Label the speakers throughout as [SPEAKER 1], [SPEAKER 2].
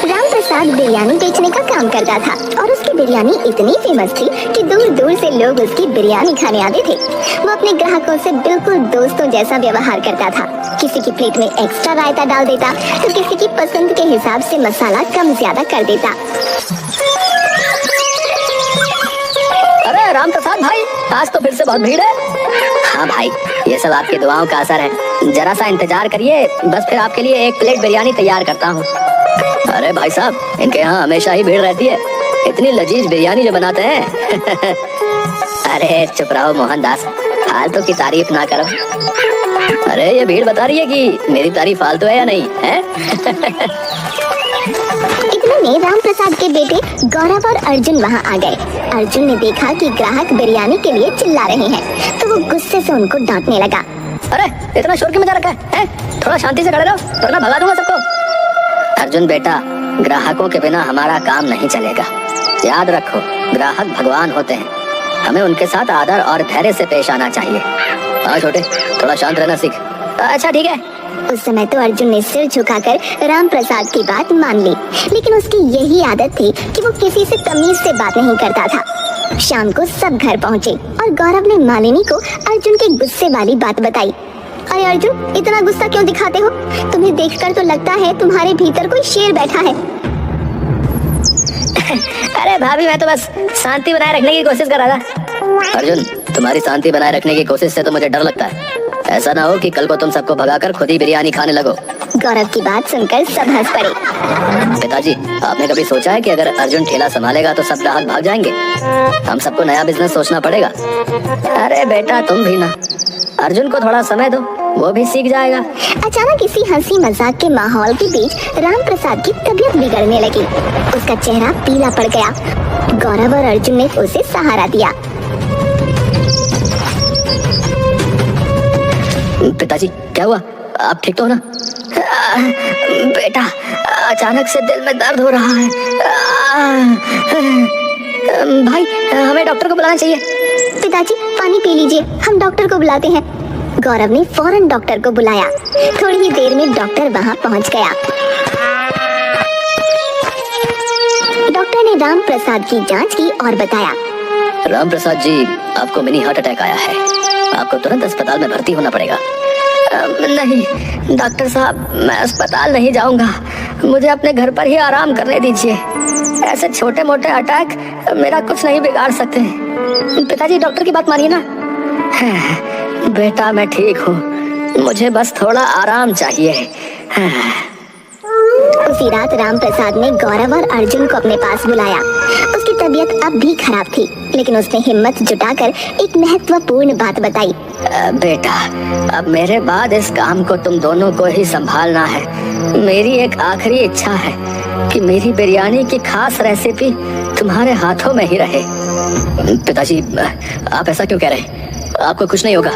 [SPEAKER 1] रामप्रसाद बिरयानी बेचने का काम करता था और उसकी बिरयानी इतनी फेमस थी कि दूर दूर से लोग उसकी बिरयानी खाने आते थे। वो अपने ग्राहकों से बिल्कुल दोस्तों जैसा व्यवहार करता था। किसी की प्लेट में एक्स्ट्रा रायता डाल देता तो किसी की पसंद के हिसाब से मसाला कम ज्यादा कर देता।
[SPEAKER 2] अरे रामप्रसाद भाई, आज तो फिर से बहुत भीड़ है। हाँ भाई, ये सब आपकी दुआओं का असर है। जरा सा इंतजार करिए, बस फिर आपके लिए एक प्लेट बिरयानी तैयार करता हूँ। अरे भाई साहब, इनके यहाँ हमेशा ही भीड़ रहती है। इतनी लजीज बिरयानी जो बनाते हैं। अरे चुप रहो मोहनदास, फालतू की तारीफ ना करो। अरे ये भीड़ बता रही है कि मेरी तारीफ फालतू है या नहीं है।
[SPEAKER 1] इतने में रामप्रसाद के बेटे गौरव और अर्जुन वहाँ आ गए। अर्जुन ने देखा कि ग्राहक बिरयानी के लिए चिल्ला रहे हैं तो वो गुस्से से उनको डांटने लगा।
[SPEAKER 2] अरे इतना शोर क्यों मचा रखा है? थोड़ा शांति से खड़े रहो वरना भगा दूंगा सबको। अर्जुन बेटा, ग्राहकों के बिना हमारा काम नहीं चलेगा। याद रखो, ग्राहक भगवान होते हैं, हमें उनके साथ आदर और धैर्य से पेश आना चाहिए। हाँ छोटे, थोड़ा शांत रहना सीख। अच्छा ठीक है।
[SPEAKER 1] उस समय तो अर्जुन ने सिर झुकाकर रामप्रसाद की बात मान ली, लेकिन उसकी यही आदत थी कि वो किसी से तमीज से बात नहीं करता था। शाम को सब घर पहुँचे और गौरव ने मालिनी को अर्जुन के गुस्से वाली बात बताई। अरे अर्जुन, इतना गुस्सा क्यों दिखाते हो? तुम्हें देखकर तो लगता है तुम्हारे भीतर कोई शेर बैठा है।
[SPEAKER 2] अरे भाभी, मैं तो बस शांति बनाए रखने की कोशिश कर रहा था। अर्जुन, तुम्हारी शांति बनाए रखने की कोशिश से तो मुझे डर लगता है। ऐसा ना हो कि कल को तुम सबको भगाकर खुद ही बिरयानी खाने लगो।
[SPEAKER 1] गौरव की बात सुनकर सब हंस पड़े।
[SPEAKER 2] पिताजी, आपने कभी सोचा है कि अगर अर्जुन ठेला संभालेगा तो सब ग्राहक भाग जाएंगे? हम सबको नया बिजनेस सोचना पड़ेगा। अरे बेटा, तुम भी ना, अर्जुन को थोड़ा समय दो, वो भी सीख जाएगा।
[SPEAKER 1] अचानक इसी हंसी मजाक के माहौल के बीच रामप्रसाद की तबीयत बिगड़ने लगी। उसका चेहरा पीला पड़ गया। गौरव और अर्जुन ने उसे सहारा दिया।
[SPEAKER 2] पिताजी, क्या हुआ? आप ठीक तो हो ना? बेटा, अचानक से दिल में दर्द हो रहा है। भाई, हमें डॉक्टर को बुलाना चाहिए।
[SPEAKER 1] पिताजी, पानी पी लीजिए, हम डॉक्टर को बुलाते हैं। गौरव ने फौरन डॉक्टर को बुलाया। थोड़ी ही देर में डॉक्टर वहां पहुंच गया। डॉक्टर ने रामप्रसाद की जांच की और बताया,
[SPEAKER 2] रामप्रसाद जी, आपको मिनी हार्ट अटैक आया है। आपको तुरंत अस्पताल में भर्ती होना पड़ेगा। नहीं डॉक्टर साहब, मैं अस्पताल नहीं जाऊंगा। मुझे अपने घर पर ही आराम करने दीजिए। ऐसे छोटे मोटे अटैक मेरा कुछ नहीं बिगाड़ सकते। पिताजी, डॉक्टर की बात मानिए ना। बेटा, मैं ठीक हूँ, मुझे बस थोड़ा आराम चाहिए।
[SPEAKER 1] उसी रात रामप्रसाद ने गौरव और अर्जुन को अपने पास बुलाया। उसकी तबीयत अब भी खराब थी, लेकिन उसने हिम्मत जुटाकर एक महत्वपूर्ण बात बताई।
[SPEAKER 2] बेटा, अब मेरे बाद इस काम को तुम दोनों को ही संभालना है। मेरी एक आखिरी इच्छा है कि मेरी बिरयानी की खास रेसिपी तुम्हारे हाथों में ही रहे। पिताजी, आप ऐसा क्यों कह रहे हैं? आपको कुछ नहीं होगा।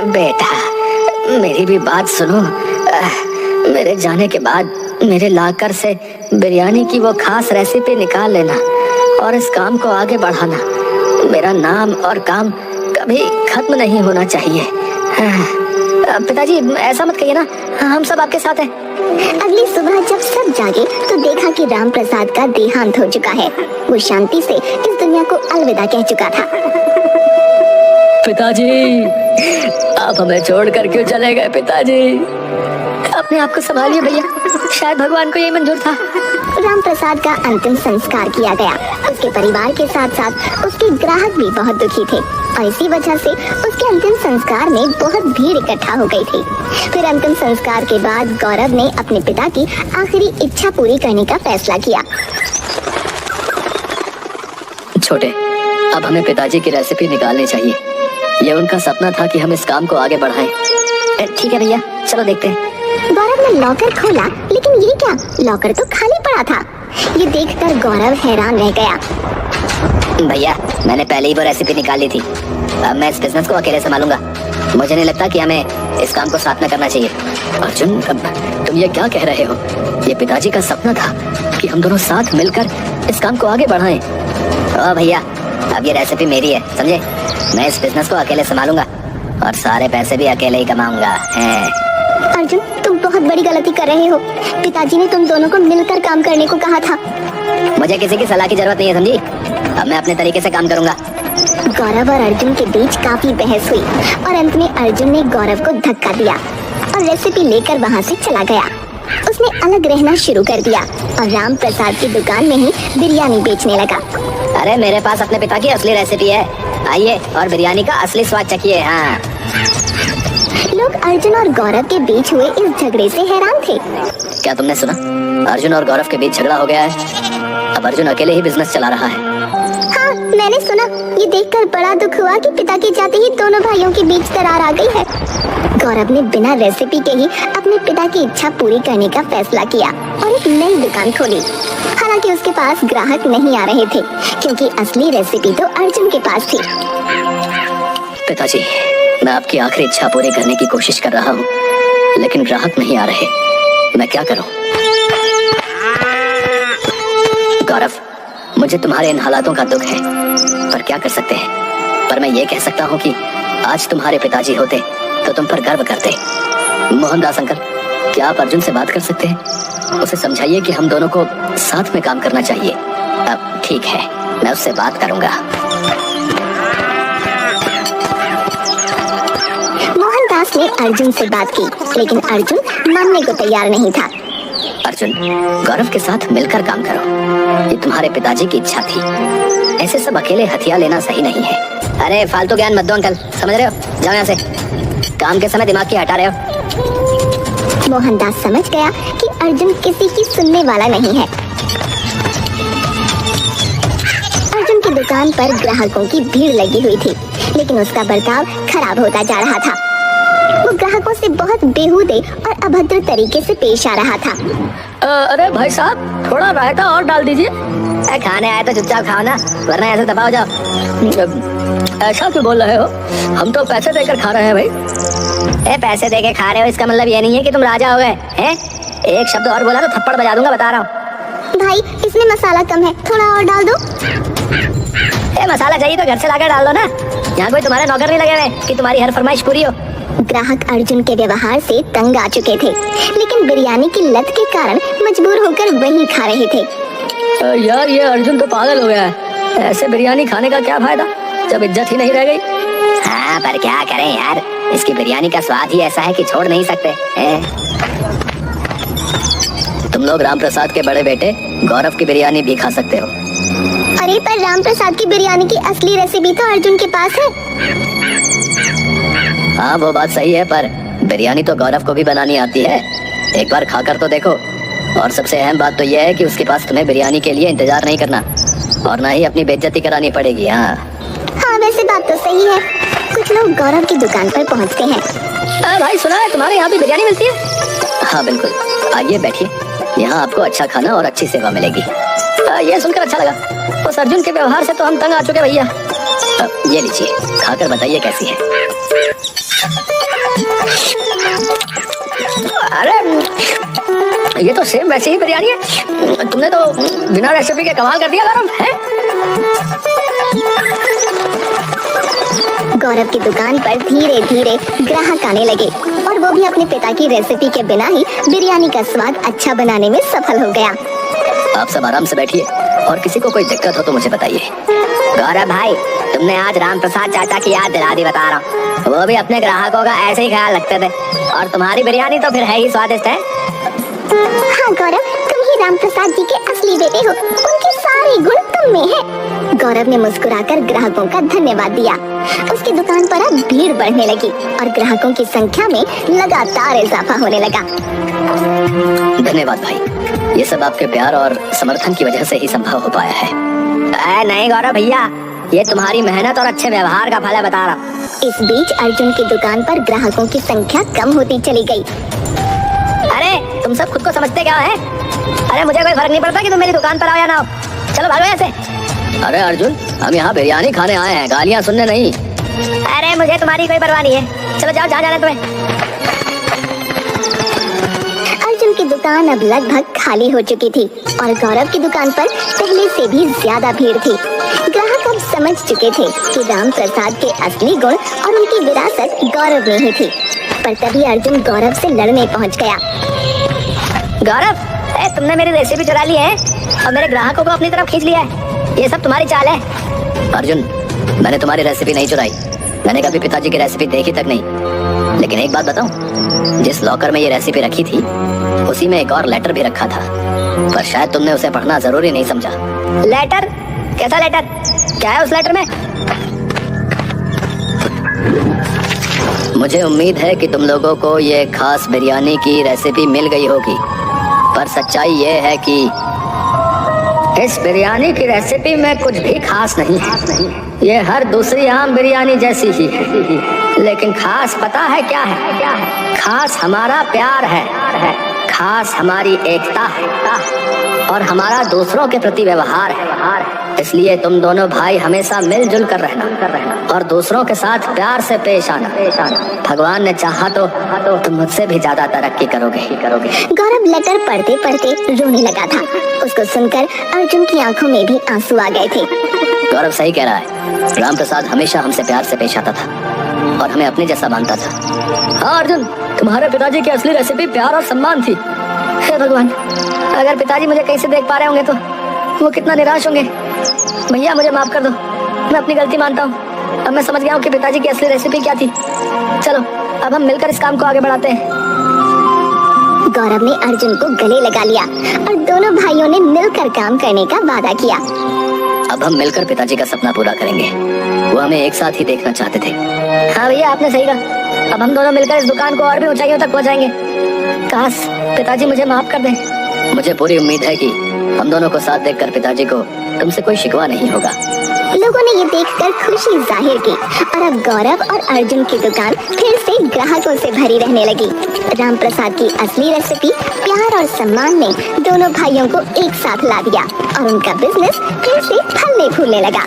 [SPEAKER 2] बेटा, मेरी भी बात सुनो। मेरे जाने के बाद मेरे लाकर से बिरयानी की वो खास रेसिपी निकाल लेना और इस काम को आगे बढ़ाना। मेरा नाम और काम कभी खत्म नहीं होना चाहिए। पिताजी, ऐसा मत कहिए ना, हम सब आपके साथ हैं।
[SPEAKER 1] अगली सुबह जब सब जागे तो देखा कि रामप्रसाद का देहांत हो चुका है। वो शांति से इस दुनिया को अलविदा कह चुका था।
[SPEAKER 2] पिताजी, आप हमें छोड़कर क्यों चले गए? पिताजी, अपने आप को संभालिए भैया, शायद भगवान को यही मंजूर था।
[SPEAKER 1] रामप्रसाद का अंतिम संस्कार किया गया। उसके परिवार के साथ साथ उसके ग्राहक भी बहुत दुखी थे और इसी वजह से उसके अंतिम संस्कार में बहुत भीड़ इकट्ठा हो गई थी। फिर अंतिम संस्कार के बाद गौरव ने अपने पिता की आखिरी इच्छा पूरी करने का फैसला किया।
[SPEAKER 2] छोटे, अब हमें पिताजी की रेसिपी निकालनी चाहिए। ये उनका सपना था कि हम इस काम को आगे बढ़ाएं। ठीक है भैया, चलो देखते हैं।
[SPEAKER 1] गौरव ने लॉकर खोला, लेकिन ये क्या, लॉकर तो खाली पड़ा था। ये देखकर गौरव हैरान रह गया।
[SPEAKER 2] भैया, मैंने पहले ही वो रेसिपी निकाल ली थी। अब मैं इस बिजनेस को अकेले संभालूंगा। मुझे नहीं लगता कि हमें इस काम को साथ में करना चाहिए। अर्जुन, तुम ये क्या कह रहे हो? ये पिताजी का सपना था कि हम दोनों साथ मिलकर इस काम को आगे बढ़ाएं। ओ भैया, अब ये रेसिपी मेरी है, समझे? मैं इस बिजनेस को अकेले संभालूंगा। और सारे पैसे भी अकेले ही कमाऊंगा। हैं?
[SPEAKER 1] अर्जुन, तुम बहुत बड़ी गलती कर रहे हो। पिताजी ने तुम दोनों को मिलकर काम करने को कहा था।
[SPEAKER 2] मुझे किसी की सलाह की जरूरत नहीं है, समझी? अब मैं अपने तरीके से काम करूंगा।
[SPEAKER 1] गौरव और अर्जुन के बीच काफी बहस हुई और अंत में अर्जुन ने गौरव को धक्का दिया और रेसिपी लेकर वहाँ से चला गया। उसने अलग रहना शुरू कर दिया और राम प्रसाद की दुकान में ही बिरयानी बेचने लगा।
[SPEAKER 2] अरे मेरे पास अपने पिता की असली रेसिपी है, आइए और बिरयानी का असली स्वाद चखिए। हाँ,
[SPEAKER 1] लोग अर्जुन और गौरव के बीच हुए इस झगड़े से हैरान थे।
[SPEAKER 2] क्या तुमने सुना? अर्जुन और गौरव के बीच झगड़ा हो गया है। अब अर्जुन अकेले ही बिजनेस चला रहा है।
[SPEAKER 1] हाँ, मैंने सुना। ये देखकर बड़ा दुख हुआ कि पिता के जाते ही दोनों भाइयों के बीच दरार आ गई है। गौरव ने बिना रेसिपी के ही अपने पिता की इच्छा पूरी करने का फैसला किया और एक नई दुकान खोली। हालांकि उसके पास ग्राहक नहीं आ रहे थे क्योंकि असली रेसिपी तो अर्जुन के पास थी।
[SPEAKER 2] पिताजी, मैं आपकी आखिरी इच्छा पूरी करने की कोशिश कर रहा हूँ, लेकिन ग्राहक नहीं आ रहे। मैं क्या करूँ? गौरव, मुझे तुम्हारे इन हालातों का दुख है, पर क्या कर सकते हैं। पर मैं ये कह सकता हूँ कि आज तुम्हारे पिताजी होते तो तुम पर गर्व करते। मोहनदास अंकल, क्या आप अर्जुन से बात कर सकते हैं? उसे समझाइए कि हम दोनों को साथ में काम करना चाहिए। अब ठीक है, मैं उससे बात करूंगा।
[SPEAKER 1] मोहनदास ने अर्जुन से बात की, लेकिन अर्जुन मानने को तैयार नहीं था।
[SPEAKER 2] अर्जुन, गौरव के साथ मिलकर काम करो, ये तुम्हारे पिताजी की इच्छा थी। ऐसे सब अकेले हथियार लेना सही नहीं है। अरे फालतू ज्ञान मत दो अंकल, समझ रहे हो? जाओ यहाँ से, काम के समय दिमाग की हटा रहे हो।
[SPEAKER 1] मोहनदास समझ गया कि अर्जुन किसी की सुनने वाला नहीं है। अर्जुन की दुकान पर ग्राहकों की भीड़ लगी हुई थी, लेकिन उसका बर्ताव खराब होता जा रहा था। वो ग्राहकों से बहुत बेहूदे और अभद्र तरीके से पेश आ रहा था।
[SPEAKER 2] अरे भाई साहब, थोड़ा रायता और डाल दीजिए। खाने आए तो चुपचाप खाओ ना, वरना ऐसे दबा हो जाओ। ऐसा क्यों बोल रहे हो? हम तो पैसे देकर खा रहे हैं भाई। पैसे देके खा रहे हो इसका मतलब ये नहीं है कि तुम राजा हो गए हैं। एक शब्द और बोला तो थप्पड़ बजा दूंगा, बता रहा हूँ।
[SPEAKER 1] भाई, इसमें मसाला कम है, थोड़ा और डाल दो।
[SPEAKER 2] मसाला चाहिए तो घर से लाकर डाल दो ना, यहाँ कोई तुम्हारे नौकर नहीं लगे हुए कि तुम्हारी हर फरमाइश पूरी हो।
[SPEAKER 1] ग्राहक अर्जुन के व्यवहार से तंग आ चुके थे, लेकिन बिरयानी की लत के कारण मजबूर होकर वही खा रहे थे।
[SPEAKER 2] यार, ये अर्जुन तो पागल हो गया है। ऐसे बिरयानी खाने का क्या फायदा जब इज्जत ही नहीं रह गई। हाँ, पर क्या करें यार, इसकी बिरयानी का स्वाद ही ऐसा है कि छोड़ नहीं सकते हैं। तुम लोग राम प्रसाद के बड़े बेटे गौरव की बिरयानी भी खा सकते हो।
[SPEAKER 1] अरे पर राम प्रसाद की बिरयानी की असली रेसिपी तो अर्जुन के पास है।
[SPEAKER 2] हाँ, वो बात सही है, पर बिरयानी तो गौरव को भी बनानी आती है। एक बार खाकर तो देखो। और सबसे अहम बात तो यह है कि उसके पास तुम्हें बिरयानी के लिए इंतजार नहीं करना और ना ही अपनी बेइज्जती करानी पड़ेगी। हाँ,
[SPEAKER 1] वैसे बात तो सही है। कुछ लोग गौरव की दुकान पर पहुंचते हैं।
[SPEAKER 2] भाई सुना है तुम्हारे यहाँ भी बिरयानी मिलती है? हाँ बिल्कुल, आइए बैठिए, यहाँ आपको अच्छा खाना और अच्छी सेवा मिलेगी। ये सुनकर अच्छा लगा। उस अर्जुन के व्यवहार से तो हम तंग आ चुके भैया। ये लीजिए, खाकर बताइए कैसी है। अरे ये तो सेम वैसी ही बिरयानी है। तुमने तो बिना रेसिपी के कमाल कर दिया गौरव है।
[SPEAKER 1] गौरव की दुकान पर धीरे धीरे ग्राहक आने लगे और वो भी अपने पिता की रेसिपी के बिना ही बिरयानी का स्वाद अच्छा बनाने में सफल हो गया।
[SPEAKER 2] आप सब आराम से बैठिए और किसी को कोई दिक्कत हो तो मुझे बताइए। गौरव भाई, तुमने आज राम प्रसाद चाचा की याद दिला दी, बता रहा हूँ। वो भी अपने ग्राहकों का ऐसे ही ख्याल रखते थे और तुम्हारी बिरयानी तो फिर है ही स्वादिष्ट है।
[SPEAKER 1] हाँ गौरव, तुम ही राम प्रसाद जी के असली बेटे हो। उनके सारे गुण तुम में हैं। गौरव ने मुस्कुराकर ग्राहकों का धन्यवाद दिया। उसकी दुकान पर अब भीड़ बढ़ने लगी और ग्राहकों की संख्या में लगातार इजाफा होने लगा।
[SPEAKER 2] धन्यवाद भाई, ये सब आपके प्यार और समर्थन की वजह से ही संभव हो पाया है। नहीं गौरव भैया, ये तुम्हारी मेहनत और अच्छे व्यवहार का फल है, बता रहा।
[SPEAKER 1] इस बीच अर्जुन की दुकान पर ग्राहकों की संख्या कम होती चली गई।
[SPEAKER 2] अरे तुम सब खुद को समझते क्या है? अरे मुझे कोई फर्क नहीं पड़ता कि तुम मेरी दुकान पर आओ या ना आओ। चलो भागो यहाँ से। अरे अर्जुन, हम यहाँ बिरयानी खाने आए हैं, गालियाँ सुनने नहीं। अरे मुझे तुम्हारी कोई परवाह नहीं है, चलो जाओ जहाँ जाना तुम्हें।
[SPEAKER 1] अर्जुन की दुकान अब लगभग खाली हो चुकी थी और गौरव की दुकान पर पहले से भी ज्यादा भीड़ थी। ग्राहक अब समझ चुके थे कि राम प्रसाद के असली गुण और उनकी विरासत गौरव में ही थी। पर तभी अर्जुन गौरव से लड़ने पहुंच गया।
[SPEAKER 2] गौरव, तुमने मेरी रेसिपी चुरा ली है और मेरे ग्राहकों को अपनी तरफ खींच लिया है। ये सब तुम्हारी चाल है। अर्जुन, मैंने तुम्हारी रेसिपी नहीं चुराई। मैंने कभी पिताजी की रेसिपी देखी तक नहीं। लेकिन एक बात बताऊं, जिस लॉकर में ये रेसिपी रखी थी उसी में एक और लेटर भी रखा था, पर शायद तुमने उसे पढ़ना जरूरी नहीं समझा। लेटर? कैसा लेटर? क्या है उस लेटर में? मुझे उम्मीद है कि तुम लोगों को ये खास बिरयानी की रेसिपी मिल गई होगी, पर सच्चाई ये है कि इस बिरयानी की रेसिपी में कुछ भी खास नहीं है। ये हर दूसरी आम बिरयानी जैसी ही है, लेकिन खास पता है क्या है? खास हमारा प्यार है, खास हमारी एकता है और हमारा दूसरों के प्रति व्यवहार है। इसलिए तुम दोनों भाई हमेशा मिलजुल कर रहना और दूसरों के साथ प्यार से पेश आना। भगवान ने चाहा तो तुम मुझसे भी ज्यादा तरक्की करोगे।
[SPEAKER 1] गौरव लेटर पढ़ते पढ़ते रोने लगा था। उसको सुनकर अर्जुन की आंखों में भी आंसू आ गए थे।
[SPEAKER 2] गौरव सही कह रहा है। राम प्रसाद हमेशा हमसे प्यार से पेश आता था और हमें अपने जैसा मानता था। हाँ अर्जुन, तुम्हारे पिताजी की असली रेसिपी प्यार और सम्मान थी। हे भगवान, अगर पिताजी मुझे कहीं से देख पा रहे होंगे तो वो कितना निराश होंगे। भैया मुझे माफ कर दो, मैं अपनी गलती मानता हूँ। अब मैं समझ गया हूँ कि पिताजी की असली रेसिपी क्या थी। चलो अब हम मिलकर इस काम को आगे बढ़ाते हैं।
[SPEAKER 1] गौरव ने अर्जुन को गले लगा लिया और दोनों भाइयों ने मिलकर काम करने का वादा किया।
[SPEAKER 2] अब हम मिलकर पिताजी का सपना पूरा करेंगे। वो हमें एक साथ ही देखना चाहते थे। हाँ भैया, आपने सही कहा। अब हम दोनों मिलकर इस दुकान को और भी ऊंचाइयों तक पहुंचाएंगे। काश पिताजी मुझे माफ कर दें। मुझे पूरी उम्मीद है कि हम दोनों को साथ देखकर पिताजी को तुमसे कोई शिकवा नहीं होगा।
[SPEAKER 1] लोगों ने ये देखकर खुशी जाहिर की और अब गौरव और अर्जुन की दुकान फिर से ग्राहकों से भरी रहने लगी। राम प्रसाद की असली रेसिपी प्यार और सम्मान ने दोनों भाइयों को एक साथ ला दिया और उनका बिजनेस फिर से फलने फूलने लगा।